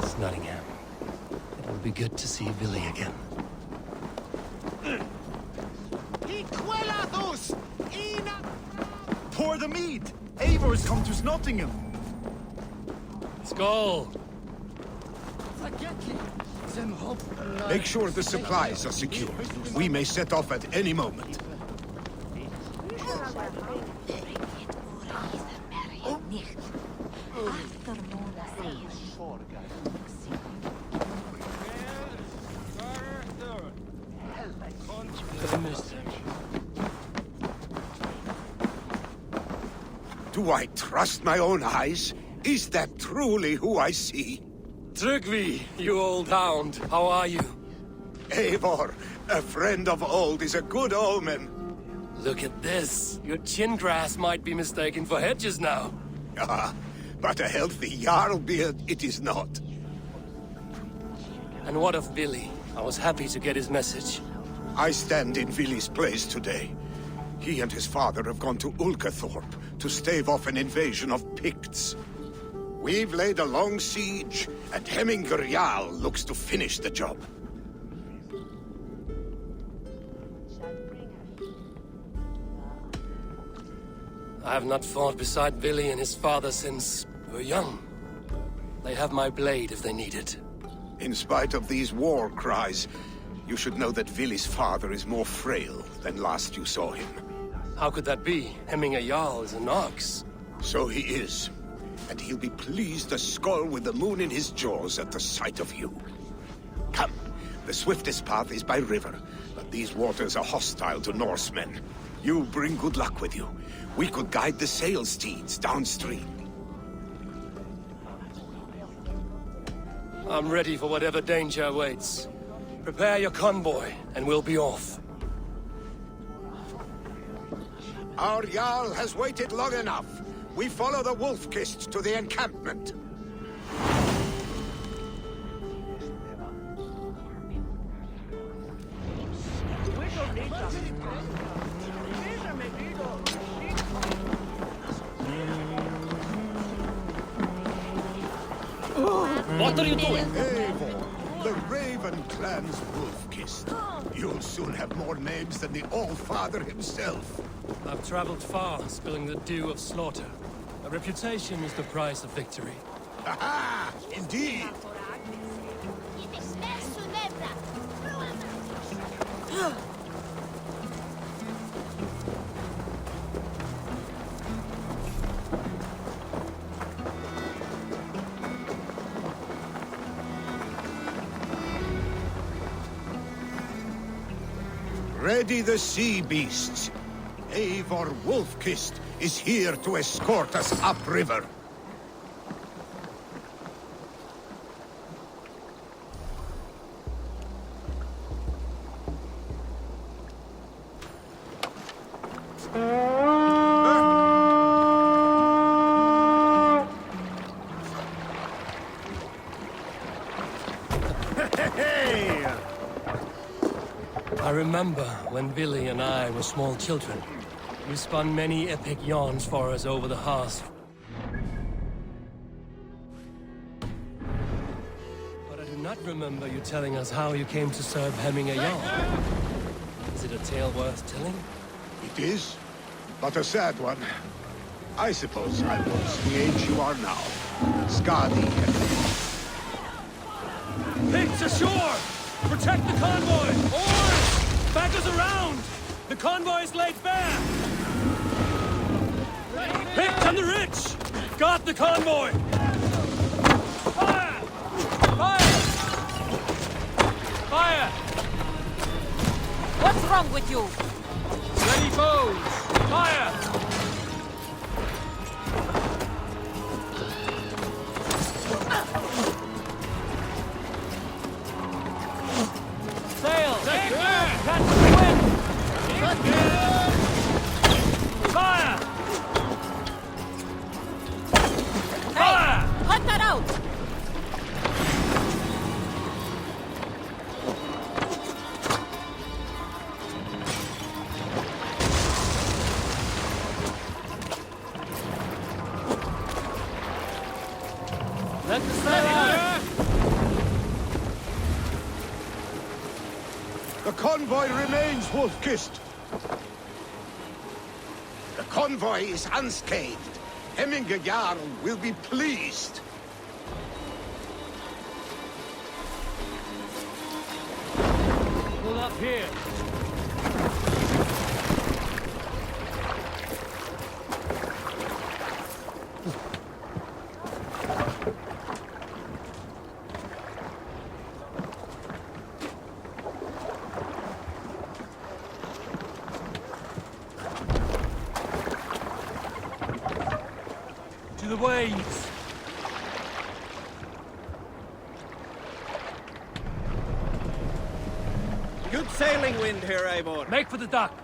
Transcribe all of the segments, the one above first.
Snotingham. It will be good to see Billy again. Pour the meat! Eivor's come to Snotingham! Skål! Make sure the supplies are secure. We may set off at any moment. Do I trust my own eyes? Is that truly who I see? Trygvi, you old hound, how are you? Eivor, a friend of old is a good omen. Look at this. Your chin grass might be mistaken for hedges now. Ah, but a healthy Jarl beard it is not. And what of Billy? I was happy to get his message. I stand in Vili's place today. He and his father have gone to Ulkathorpe to stave off an invasion of Picts. We've laid a long siege, and Hemminger Jarl looks to finish the job. I have not fought beside Billy and his father since we were young. They have my blade if they need it. In spite of these war cries, you should know that Vili's father is more frail than last you saw him. How could that be? Hemminger Jarl is an ox. So he is. And he'll be pleased to skull with the moon in his jaws at the sight of you. Come, the swiftest path is by river, but these waters are hostile to Norsemen. You bring good luck with you. We could guide the sail steeds downstream. I'm ready for whatever danger awaits. Prepare your convoy, and we'll be off. Our Jarl has waited long enough. We follow the Wolf-Kist to the encampment. What are you doing? Eivor, the Raven clan's Wolf-Kist. You'll soon have more names than the All-Father himself. I've traveled far, spilling the dew of slaughter. A reputation is the price of victory. Aha! Indeed! Ready the sea beasts. Eivor Wolf-Kist is here to escort us upriver. I remember when Billy and I were small children. You spun many epic yarns for us over the hearth. But I do not remember you telling us how you came to serve Hemminger Jarl. Is it a tale worth telling? It is, but a sad one. I suppose I was the age you are now. Skadi and... Pigs ashore! Protect the convoy! Oars! Back us around! The convoy is laid bare! Picked and the rich! Guard the convoy! Fire! Fire! Fire! What's wrong with you? Ready foes! Fire! Sail! Take care! Catch the wind! Fire! Fire! Hunt that out! Let the sail out! The convoy remains wolf-kissed. The convoy is unscathed. Hemminger Jarl will be pleased. Pull up here. To the waves! Good sailing wind here, Eivor. Make for the dock!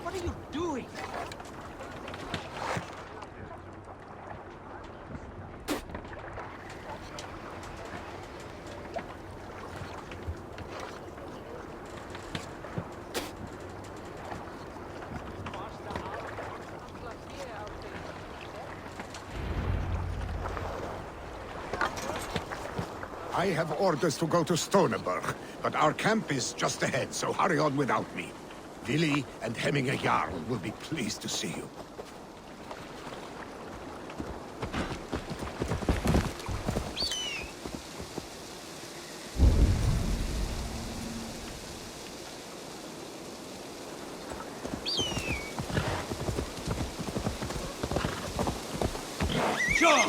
What are you doing? I have orders to go to Stonenberg, but our camp is just ahead, so hurry on without me. Willi and Hemminger Jarl will be pleased to see you. Sure!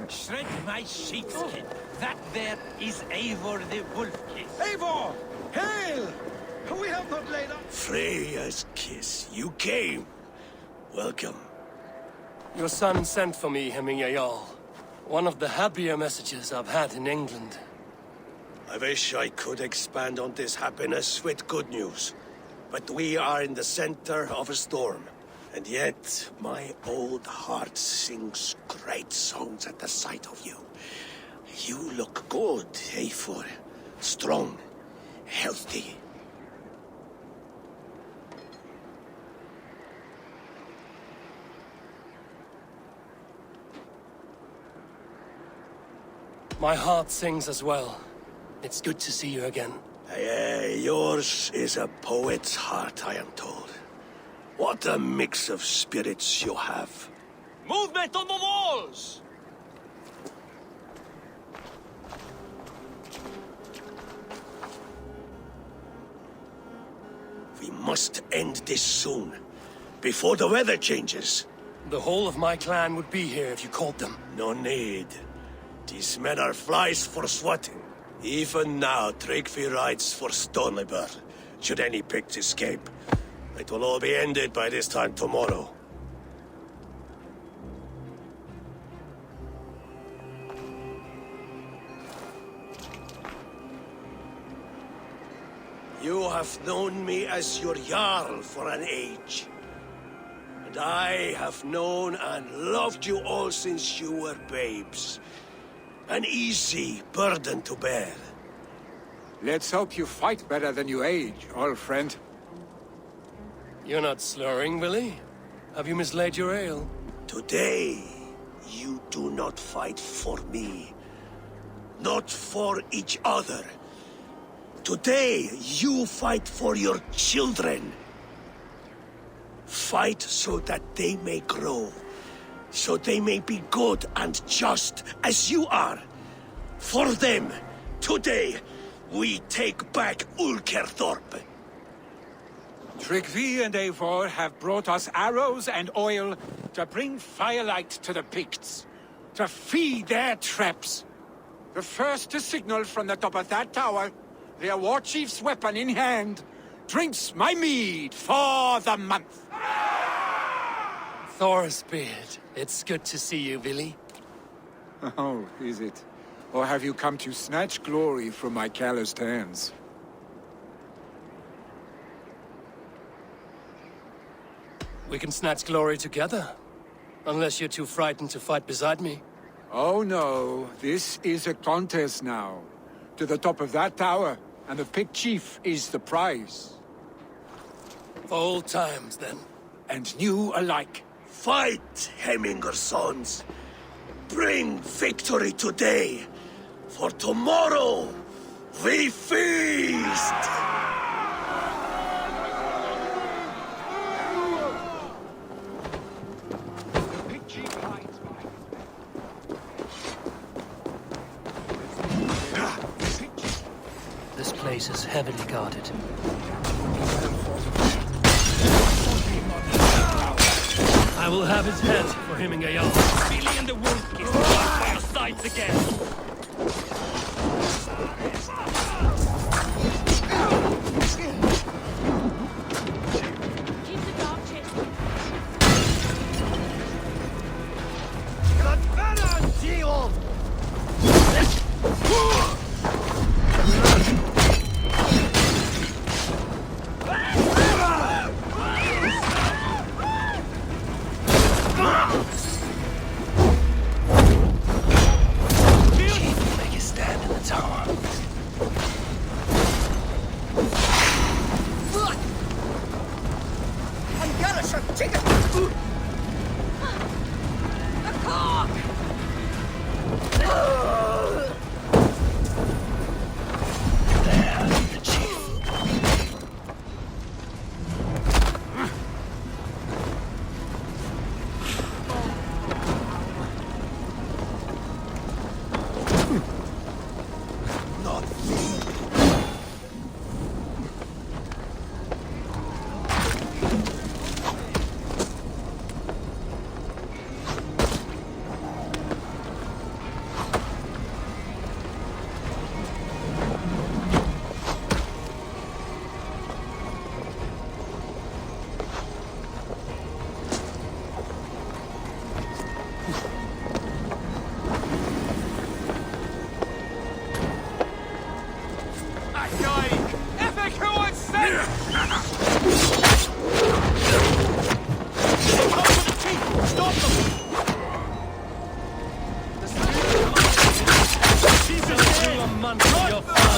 Shred my sheepskin. That there is Eivor the Wolf-Kiss. Eivor! Hail! We have not laid up. Freya's kiss. You came. Welcome. Your son sent for me, Hemminger Jarl. One of the happier messages I've had in England. I wish I could expand on this happiness with good news. But we are in the center of a storm. And yet, my old heart sings great songs at the sight of you. You look good, Eivor. Strong, healthy. My heart sings as well. It's good to see you again. Yours is a poet's heart, I am told. What a mix of spirits you have. Movement on the walls! We must end this soon, before the weather changes. The whole of my clan would be here if you called them. No need. These men are flies for swatting. Even now, Tryggvi rides for Stonebur, should any Picts escape. It will all be ended by this time tomorrow. You have known me as your Jarl for an age. And I have known and loved you all since you were babes. An easy burden to bear. Let's hope you fight better than you age, old friend. You're not slurring, Willie? Have you mislaid your ale? Today, you do not fight for me. Not for each other. Today, you fight for your children. Fight so that they may grow. So they may be good and just as you are. For them, today, we take back Ulkerthorpe. Tryggvi and Eivor have brought us arrows and oil to bring firelight to the Picts, to feed their traps. The first to signal from the top of that tower, their war chief's weapon in hand, drinks my mead for the month. Thorsbeard, it's good to see you, Willie. Oh, is it? Or have you come to snatch glory from my calloused hands? We can snatch glory together. Unless you're too frightened to fight beside me. Oh no, this is a contest now. To the top of that tower, and the Pict Chief is the prize. For old times, then. And new alike. Fight, Hemminger sons. Bring victory today. For tomorrow, we feast! This place is heavily guarded. I will have his head for Hemminger Jarl. Billy and the wolf is back by your sides again. Keep the dog chasing. Make a stand in the tower. There, the chief.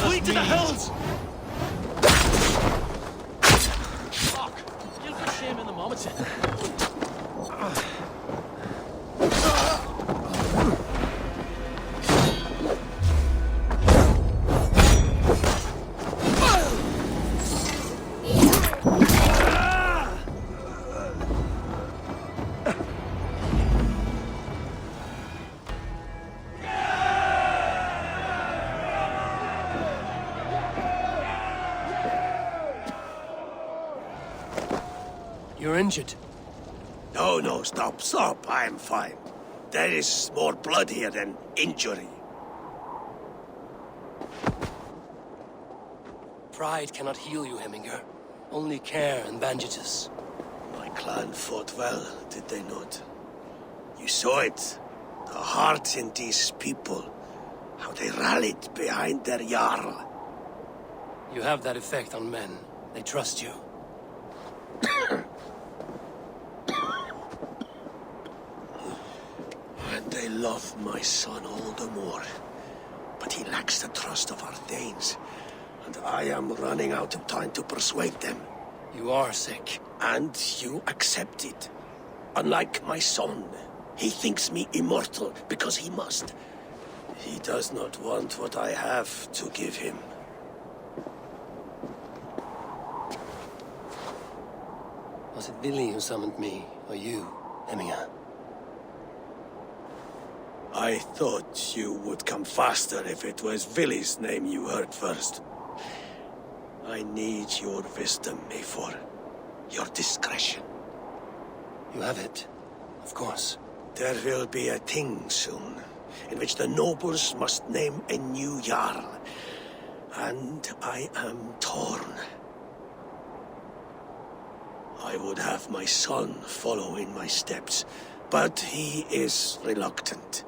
Flee to the hills! Fuck! You'll for shame in the moment. You're injured. No, stop. I'm fine. There is more blood here than injury. Pride cannot heal you, Hemminger. Only care and bandages. My clan fought well, did they not? You saw it. The heart in these people. How they rallied behind their Jarl. You have that effect on men. They trust you. And they love my son all the more. But he lacks the trust of our Danes. And I am running out of time to persuade them. You are sick. And you accept it. Unlike my son, he thinks me immortal because he must. He does not want what I have to give him. Was it Billy who summoned me, or you, Emiya? I thought you would come faster if it was Villy's name you heard first. I need your wisdom, Eivor. Your discretion. You have it, of course. There will be a thing soon, in which the nobles must name a new Jarl. And I am torn. I would have my son follow in my steps, but he is reluctant.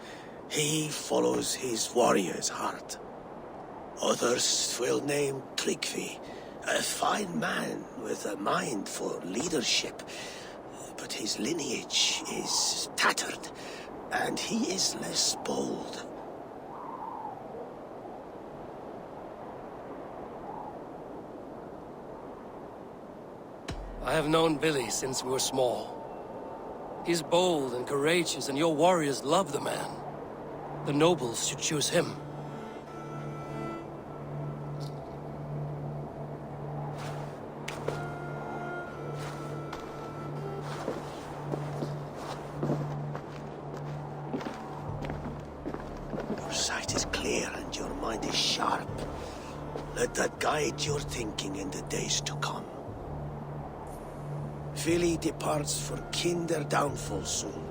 He follows his warrior's heart. Others will name Tryggvi, a fine man with a mind for leadership. But his lineage is tattered, and he is less bold. I have known Billy since we were small. He's bold and courageous, and your warriors love the man. The nobles should choose him. Your sight is clear and your mind is sharp. Let that guide your thinking in the days to come. Vili departs for Kinder downfall soon.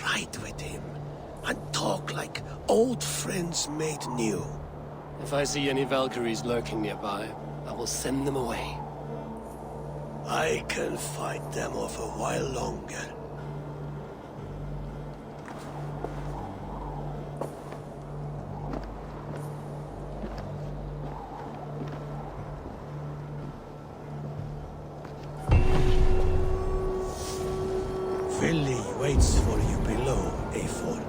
Ride with him, and talk like old friends made new. If I see any Valkyries lurking nearby, I will send them away. I can fight them off a while longer. Vili waits for you below, Eivor.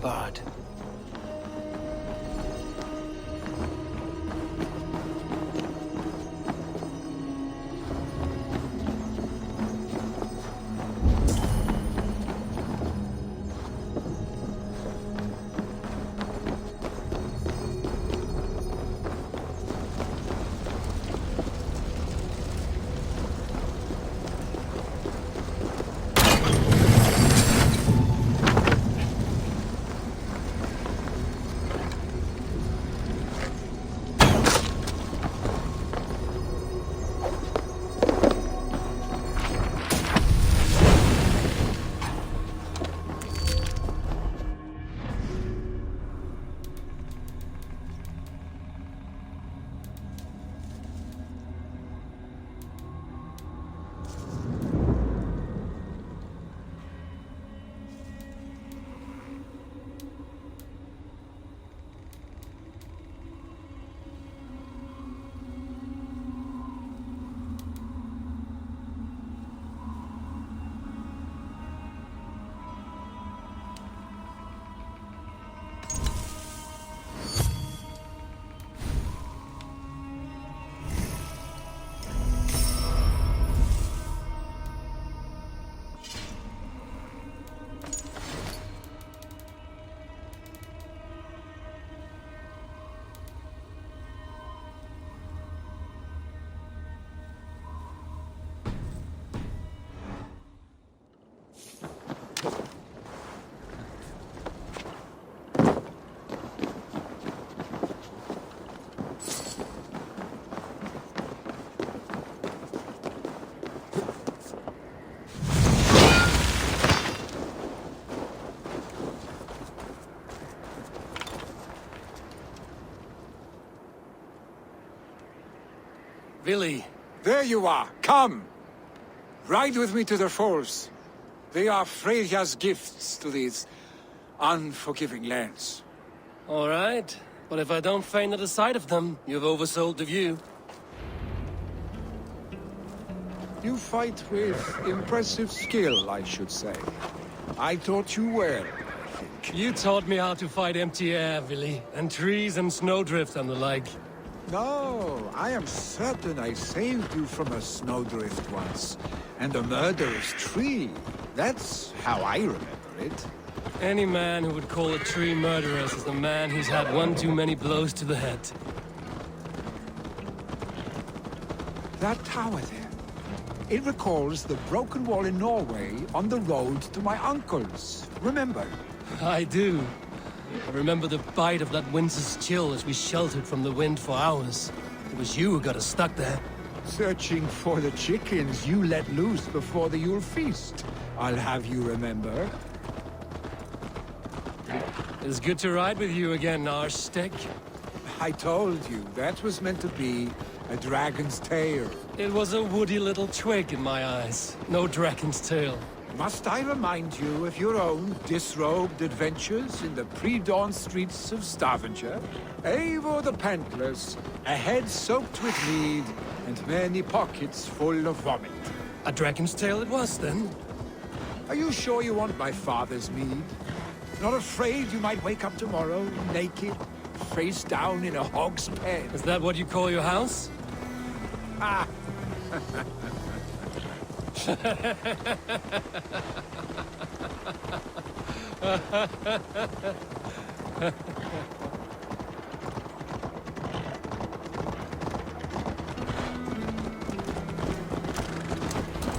barred. Billy. There you are. Come. Ride with me to the falls. They are Freya's gifts to these unforgiving lands. All right. But if I don't faint at the sight of them, you've oversold the view. You fight with impressive skill, I should say. I taught you well, I think. You taught me how to fight empty air, Billy, and trees and snowdrift and the like. No, I am certain I saved you from a snowdrift once, and a murderous tree. That's how I remember it. Any man who would call a tree murderous is a man who's had one too many blows to the head. That tower there, it recalls the broken wall in Norway on the road to my uncle's. Remember? I do. I remember the bite of that winter's chill as we sheltered from the wind for hours. It was you who got us stuck there. Searching for the chickens you let loose before the Yule feast. I'll have you remember. It's good to ride with you again, Arstick. I told you, that was meant to be a dragon's tail. It was a woody little twig in my eyes. No dragon's tail. Must I remind you of your own disrobed adventures in the pre-dawn streets of Stavanger? Eivor the Pantless, a head soaked with mead, and many pockets full of vomit. A dragon's tail it was, then? Are you sure you want my father's mead? Not afraid you might wake up tomorrow, naked, face down in a hog's pen? Is that what you call your house? Ah!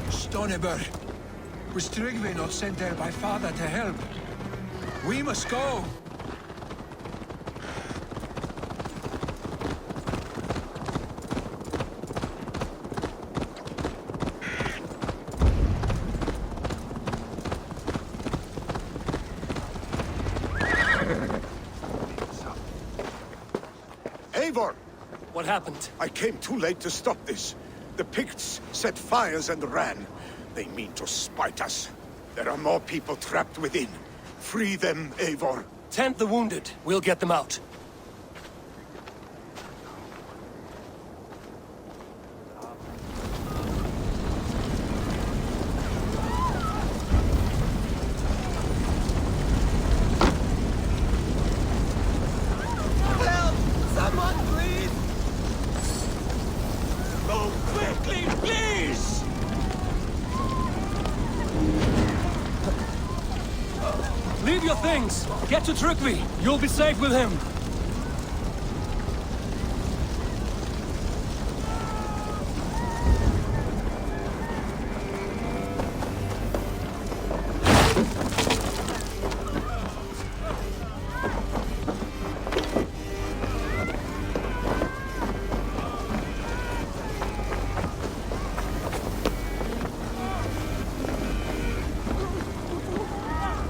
Stoneber. Was Tryggve not sent there by father to help? We must go. Eivor! What happened? I came too late to stop this. The Picts set fires and ran. They mean to spite us. There are more people trapped within. Free them, Eivor. Tend the wounded. We'll get them out. Help! Someone, please! Move quickly, please! Leave your things! Get to Tryggve! You'll be safe with him!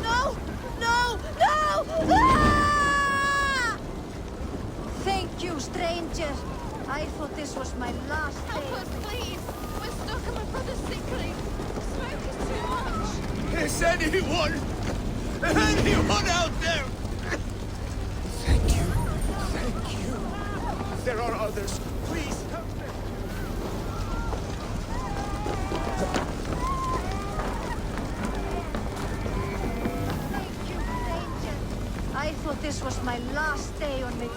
No! No! No! Ah! Thank you, stranger. I thought this was my last day. Help us, please! We're stuck and my brother's sickly. Smoke is too much. Is anyone out there? Thank you. Thank you. There are others. Please help them. Thank you, stranger. I thought this was my last day on the...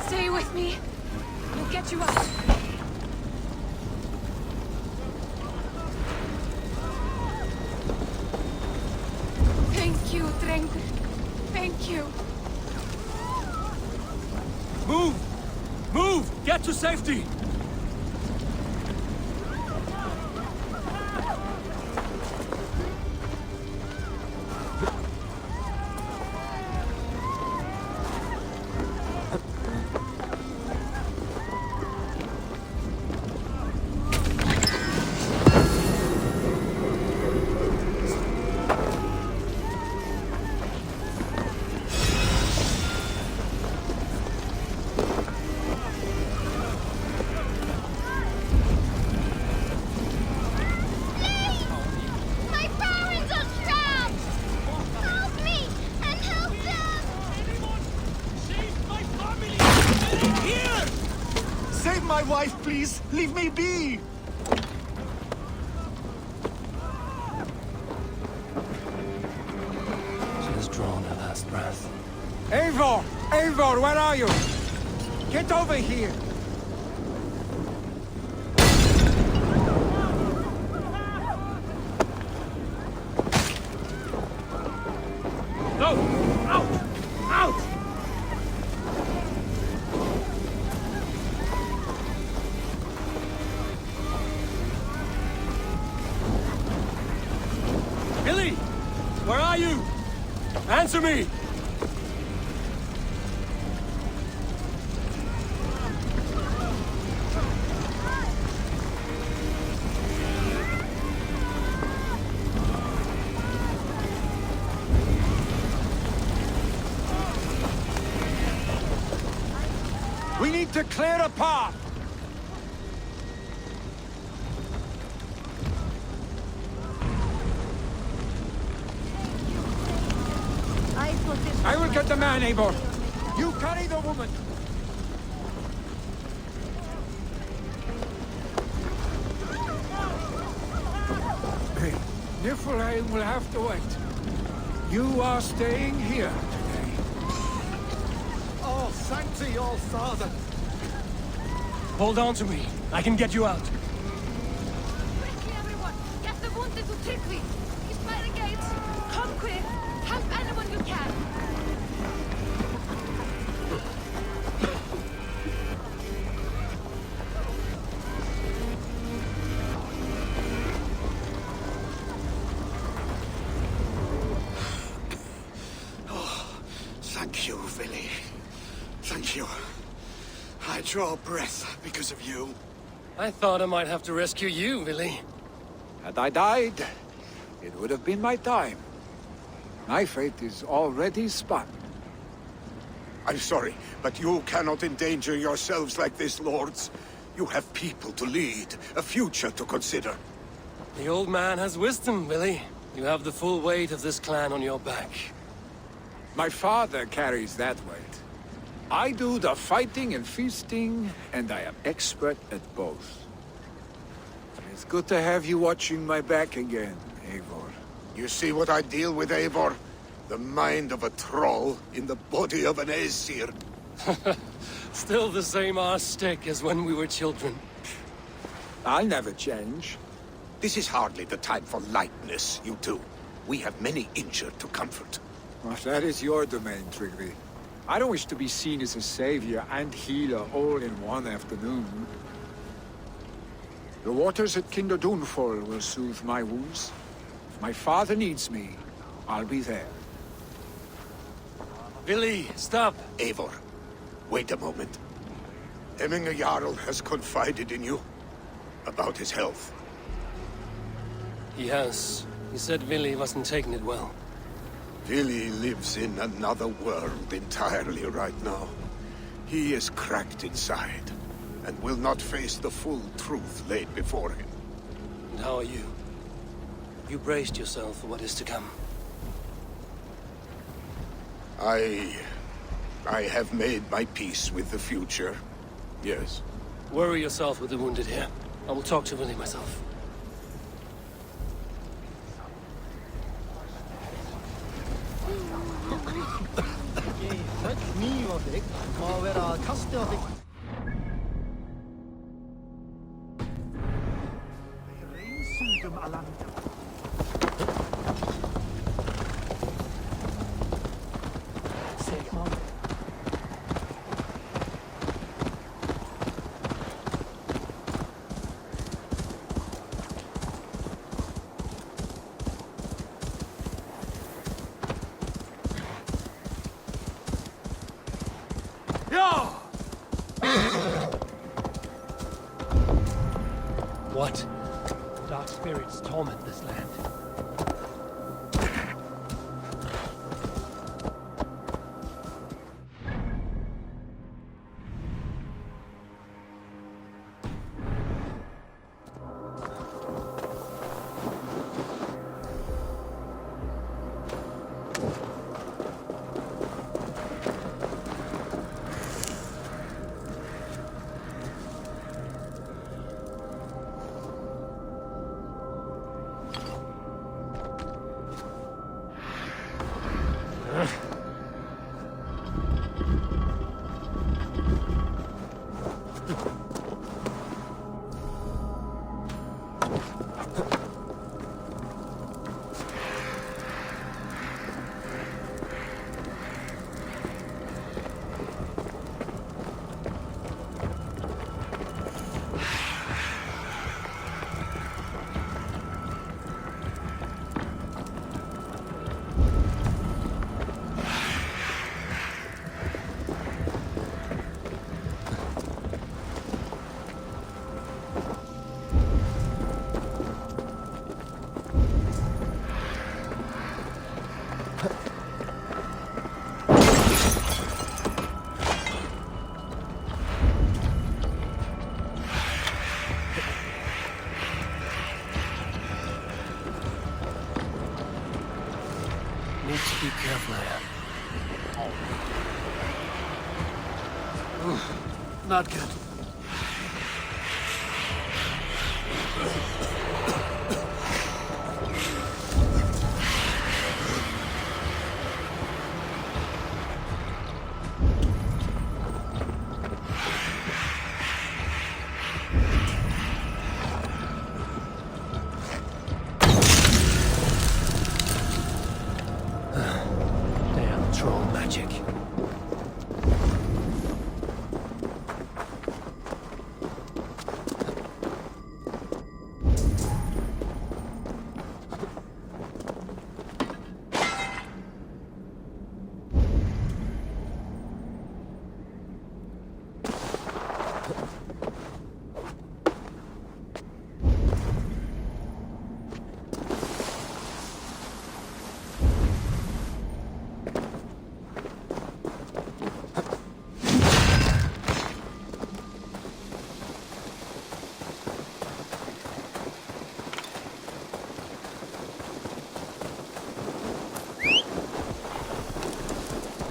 Stay with me. We'll get you out. Thank you, Drengur. Thank you. Move! Move! Get to safety! My wife, please! Leave me be! She has drawn her last breath. Eivor! Eivor, where are you? Get over here! No! Out! Out! Billy! Where are you? Answer me! We need to clear a path! I thought this was I will my get the man, father. Eivor. You carry the woman. Hey, Niflheim will have to wait. You are staying here today. Oh, thank all father. Hold on to me. I can get you out. Quickly, everyone! Get the wounded to Tryggvi! He's by the gates! Come quick! Help anyone you can! Thank you, Billy. Thank you. I draw breath because of you. I thought I might have to rescue you, Billy. Had I died, it would have been my time. My fate is already spun. I'm sorry, but you cannot endanger yourselves like this, lords. You have people to lead, a future to consider. The old man has wisdom, Billy. You have the full weight of this clan on your back. My father carries that weight. I do the fighting and feasting, and I am expert at both. It's good to have you watching my back again, Eivor. You see what I deal with, Eivor? The mind of a troll in the body of an Aesir. Still the same arse stick as when we were children. I'll never change. This is hardly the time for lightness, you two. We have many injured to comfort. Well, that is your domain, Tryggvi. I don't wish to be seen as a savior and healer all in one afternoon. The waters at Kinderdunfall will soothe my wounds. If my father needs me, I'll be there. Billy, stop! Eivor, wait a moment. Hemminger Jarl has confided in you about his health. He has. He said Billy wasn't taking it well. Billy lives in another world entirely right now. He is cracked inside, and will not face the full truth laid before him. And how are you? You braced yourself for what is to come. I have made my peace with the future. Yes. Worry yourself with the wounded here. I will talk to Billy myself. What? Dark spirits torment this land. flare. Ooh, not good. Damn troll magic.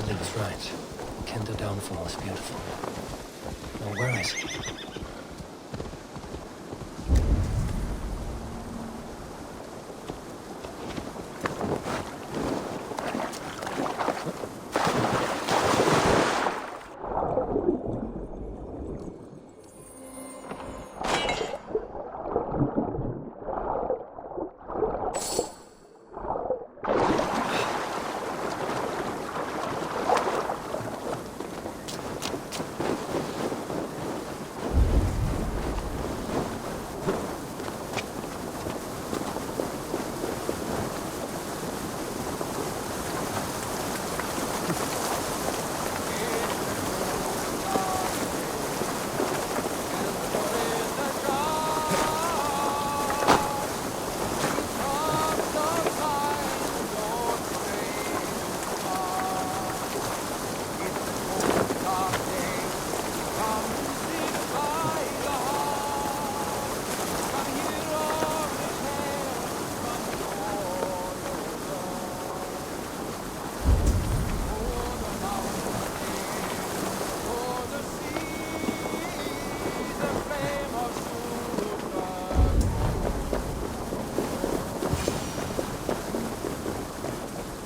Lily's right. Kinder downfall is beautiful. Now where is he?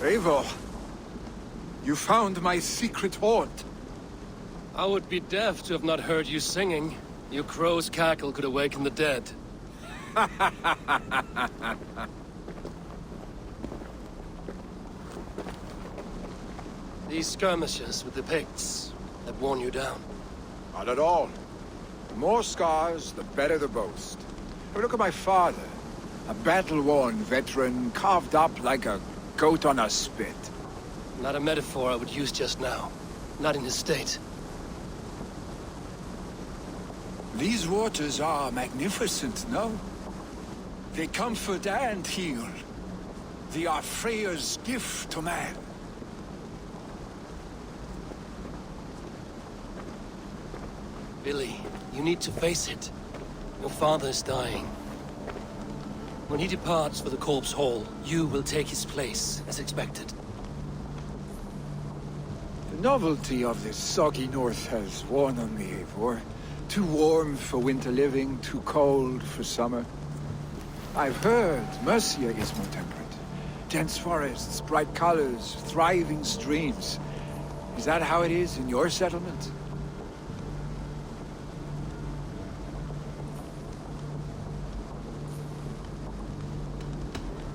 Eivor, you found my secret haunt. I would be deaf to have not heard you singing. Your crow's cackle could awaken the dead. These skirmishes with the Picts have worn you down. Not at all. The more scars, the better the boast. But look at my father. A battle-worn veteran, carved up like a goat on a spit. Not a metaphor I would use just now. Not in his state. These waters are magnificent, no? They comfort and heal. They are Freya's gift to man. Billy, you need to face it. Your father's dying. When he departs for the Corpse Hall, you will take his place, as expected. The novelty of this soggy north has worn on me, Eivor. Too warm for winter living, too cold for summer. I've heard Mercia is more temperate. Dense forests, bright colors, thriving streams. Is that how it is in your settlement?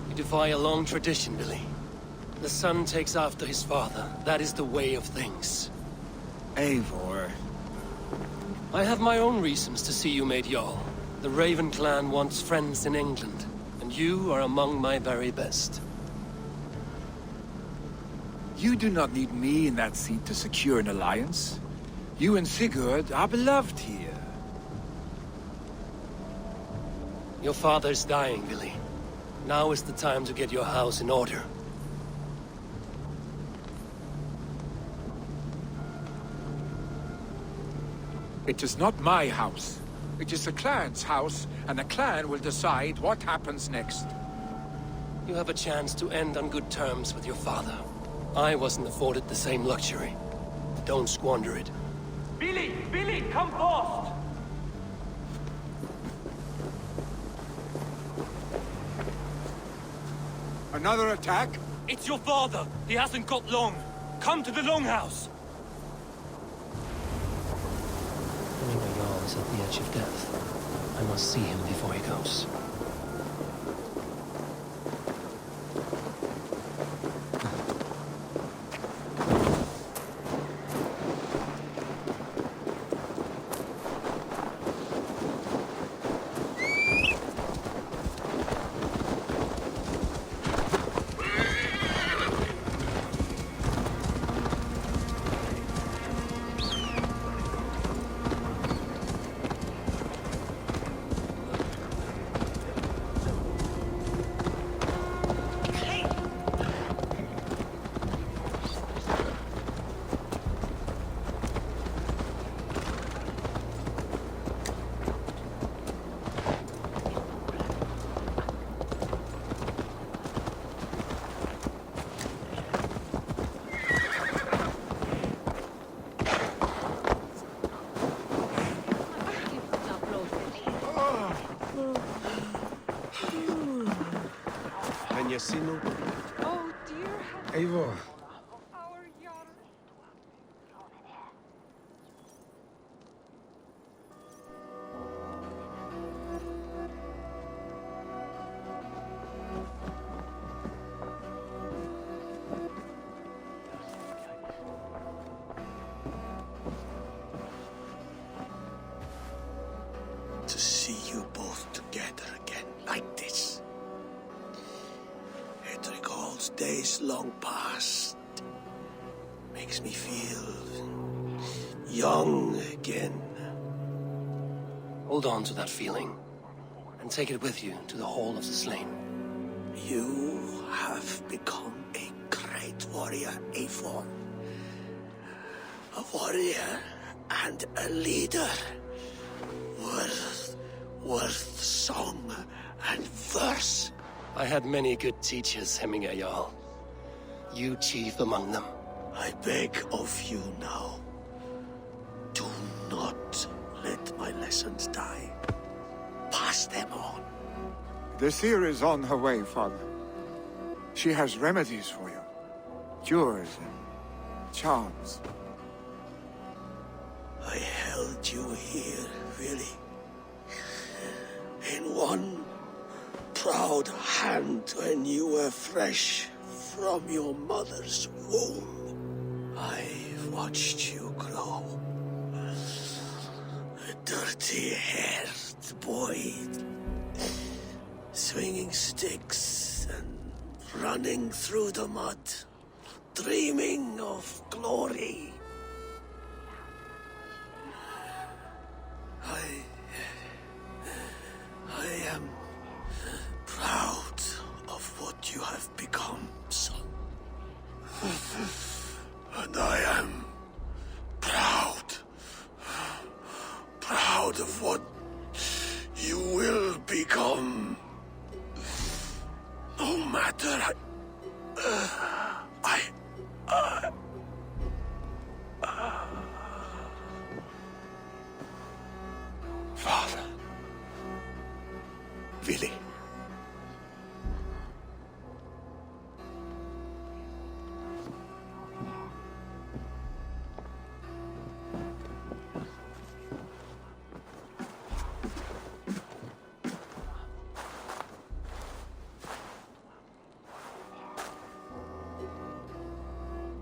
You defy a long tradition, Billy. The son takes after his father. That is the way of things. Eivor. I have my own reasons to see you made Jarl. The Raven clan wants friends in England, and you are among my very best. You do not need me in that seat to secure an alliance. You and Sigurd are beloved here. Your father's dying, Billy. Now is the time to get your house in order. It is not my house. It is the clan's house, and the clan will decide what happens next. You have a chance to end on good terms with your father. I wasn't afforded the same luxury. Don't squander it. Billy! Billy, come fast! Another attack? It's your father. He hasn't got long. Come to the longhouse. Knowing a Jarl is at the edge of death, I must see him before he goes. Oh dear, Eivor, our Jarl. To see you both together again like this. It recalls days long past. Makes me feel young again. Hold on to that feeling, and take it with you to the Hall of the Slain. You have become a great warrior, Eivor. A warrior and a leader. Worth song and verse. I had many good teachers, Hemminger Jarl. You chief among them. I beg of you now, do not let my lessons die. Pass them on. the seer is on her way, Father. She has remedies for you. Cures and charms. I held you here, really. In one proud hand when you were fresh from your mother's womb. I watched you grow. A dirty-haired boy, swinging sticks and running through the mud, dreaming of glory. I am proud of what you have become, son. And I am proud of what you will become. No matter Father. Willy.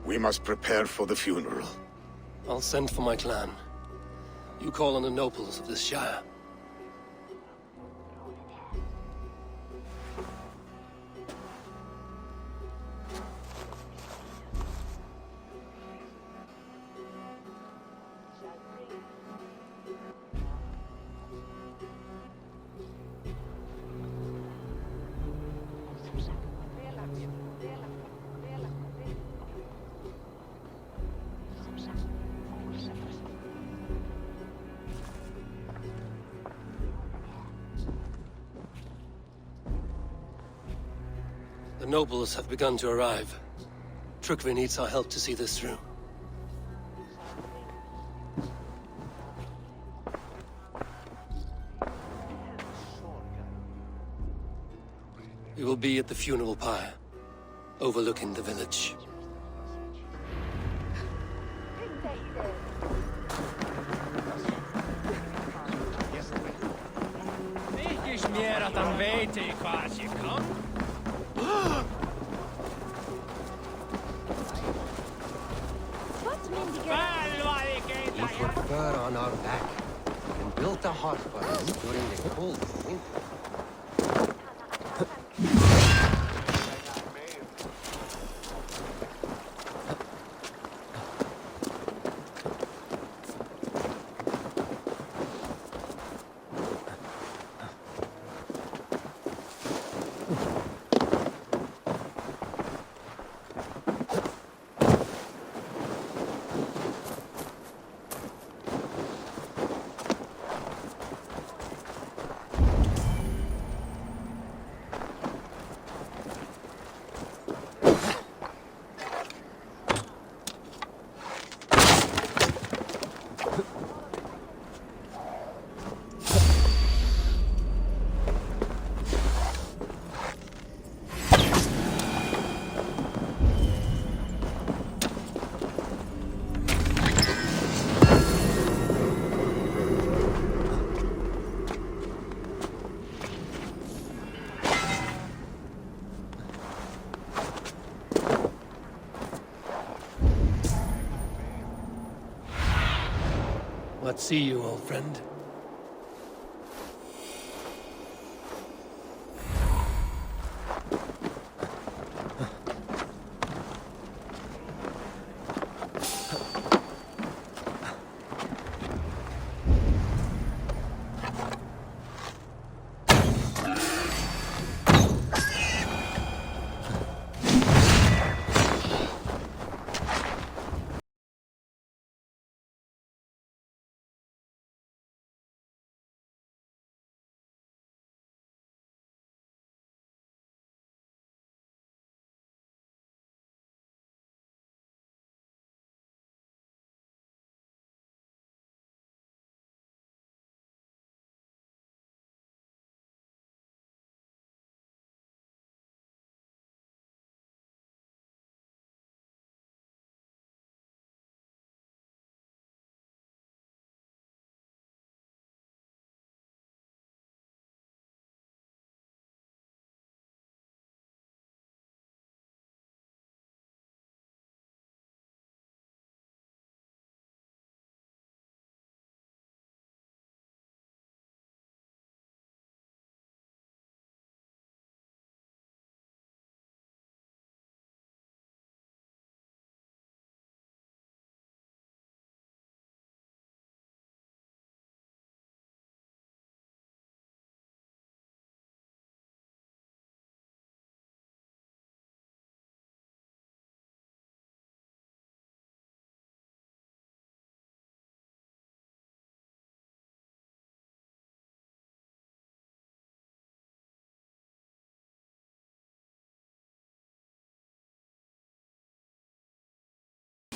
We must prepare for the funeral. I'll send for my clan. You call on the nobles of this shire. The nobles have begun to arrive. Trukvi needs our help to see this through. We will be at the funeral pyre, overlooking the village. Ikke mer at han vet hva jeg kan. We put fur on our back and built a hut for him during the cold winter. What see you, old friend?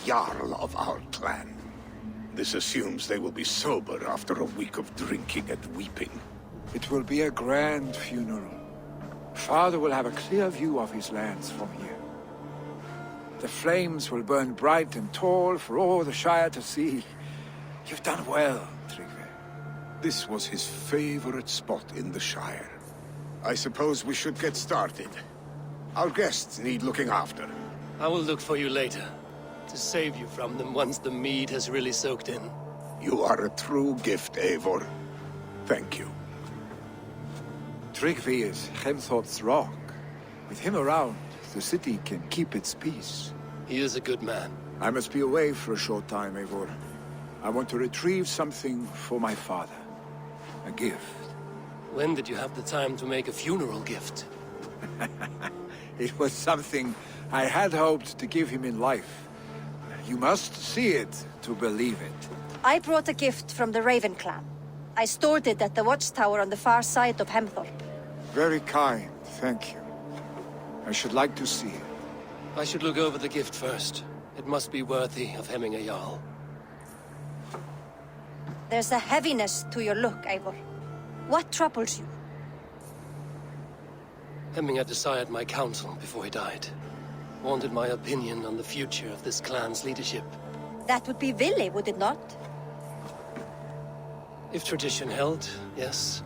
Jarl of our clan. This assumes they will be sober after a week of drinking and weeping. It will be a grand funeral. Father will have a clear view of his lands from here. The flames will burn bright and tall for all the Shire to see. You've done well, Trygve. This was his favorite spot in the Shire. I suppose we should get started. Our guests need looking after. I will look for you later, to save you from them once the mead has really soaked in. You are a true gift, Eivor. Thank you. Trygve is Hemthorpe's rock. With him around, the city can keep its peace. He is a good man. I must be away for a short time, Eivor. I want to retrieve something for my father. A gift. When did you have the time to make a funeral gift? It was something I had hoped to give him in life. You must see it to believe it. I brought a gift from the Raven clan. I stored it at the watchtower on the far side of Hemthorpe. Very kind, thank you. I should like to see it. I should look over the gift first. It must be worthy of hemming a Jarl. There's a heaviness to your look, Eivor. What troubles you? Hemming had desired my counsel before he died. Wanted my opinion on the future of this clan's leadership. That would be Vili, would it not? If tradition held, yes.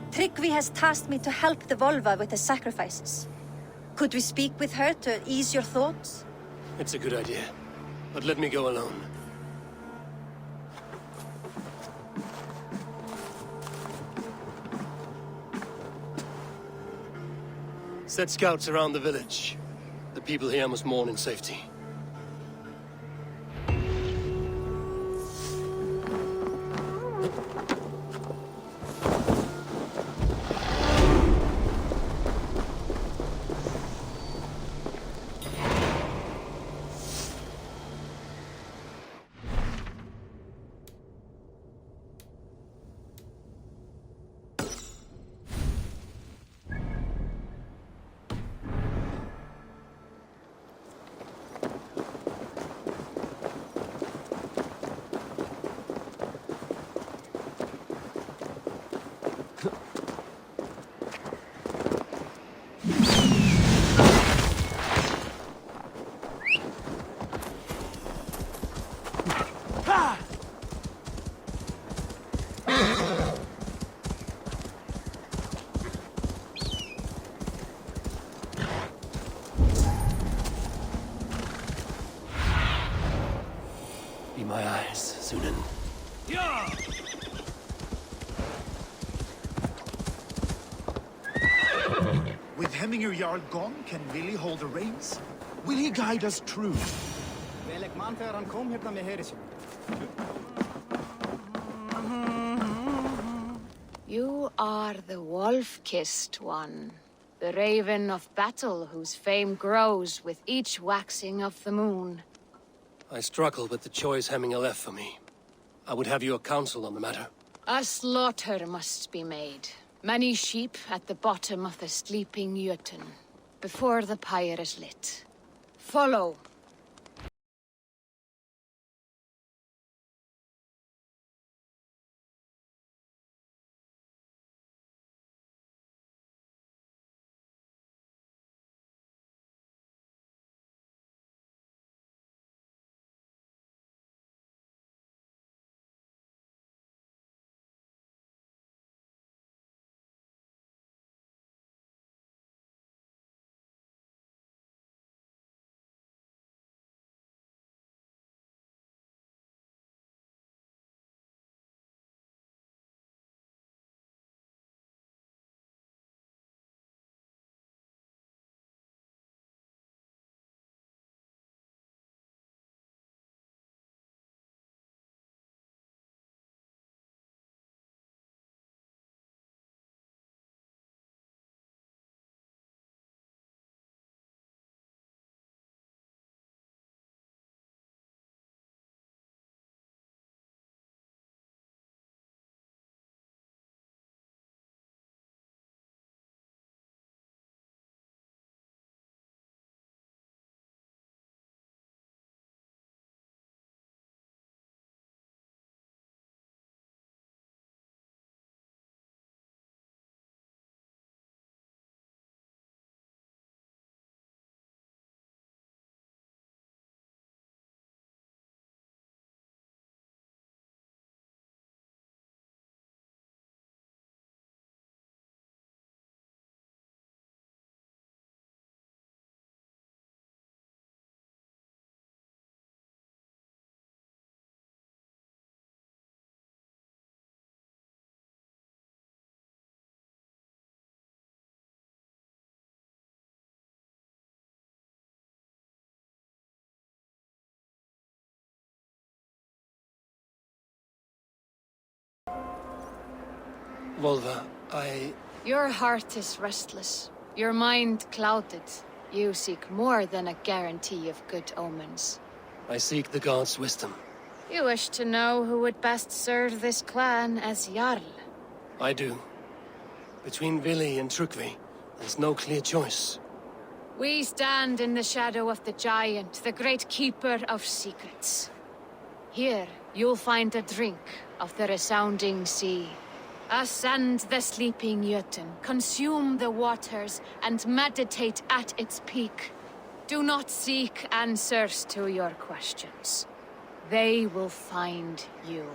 Tryggvi has tasked me to help the Volva with the sacrifices. Could we speak with her to ease your thoughts? It's a good idea. But let me go alone. Set scouts around the village. The people here must mourn in safety. Be my eyes, Sunan. With Hemminger Jarl gone, can Vili hold the reins? Will he guide us true? You are the wolf-kissed one. The raven of battle whose fame grows with each waxing of the moon. I struggle with the choice Hemminger left for me. I would have your counsel on the matter. A slaughter must be made. Many sheep at the bottom of the sleeping Jötun, before the pyre is lit. Follow. Volva, Your heart is restless, your mind clouded. You seek more than a guarantee of good omens. I seek the gods' wisdom. You wish to know who would best serve this clan as Jarl. I do. Between Vili and Tryggvi, there's no clear choice. We stand in the shadow of the giant, the great keeper of secrets. Here, you'll find a drink of the resounding sea. Ascend the sleeping Jötun, consume the waters, and meditate at its peak. Do not seek answers to your questions. They will find you.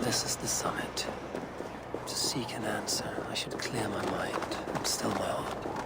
This is the summit. To seek an answer, I should clear my mind and still my heart.